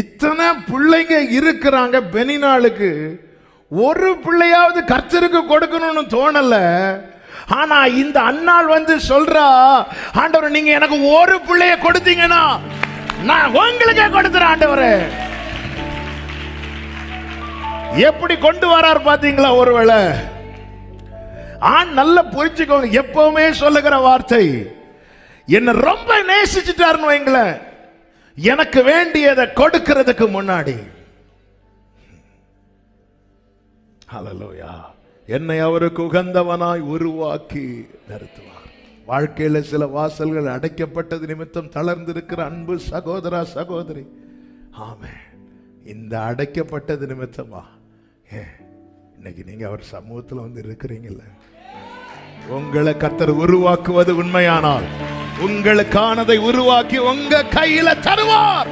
இத்தனை பிள்ளைங்க இருக்கிறாங்க. பெனினாளுக்கு ஒரு பிள்ளையாவது கர்த்தருக்கு கொடுக்கணும்னு தோணல. ஆனா இந்த அன்னாள் வந்து சொல்றா, ஆண்டவர் நீங்க எனக்கு ஒரு பிள்ளைய கொடுத்தீங்கன்னா நான் உங்களுக்கே கொடுத்துறேன் ஆண்டவரே. எப்படி கொண்டு வரார் பாத்தீங்களா? ஒருவேளை ஆண் நல்ல புரிஞ்சுக்கோங்க, எப்பவுமே சொல்லுகிற வார்த்தை, என்ன ரொம்ப நேசிச்சுட்டாருன்னு வைங்களேன், எனக்கு வேண்டியதை கொடுக்கிறதுக்கு முன்னாடி ஹல்லேலூயா என்னை அவருக்கு உகந்தவனாய் உருவாக்கி நிறுத்துவார். வாழ்க்கையில சில வாசல்கள் அடைக்கப்பட்டது நிமித்தம் தளர்ந்திருக்கிற அன்பு சகோதரா சகோதரி, ஆமே, இந்த அடைக்கப்பட்டது நிமித்தமா இன்னைக்கு நீங்க அவர் சமூகத்தில் வந்து இருக்கிறீங்கல்ல. உங்களை கர்த்தர் உருவாக்குவது உண்மையானால் உங்களுக்கானதை உருவாக்கி உங்க கையில தருவார்.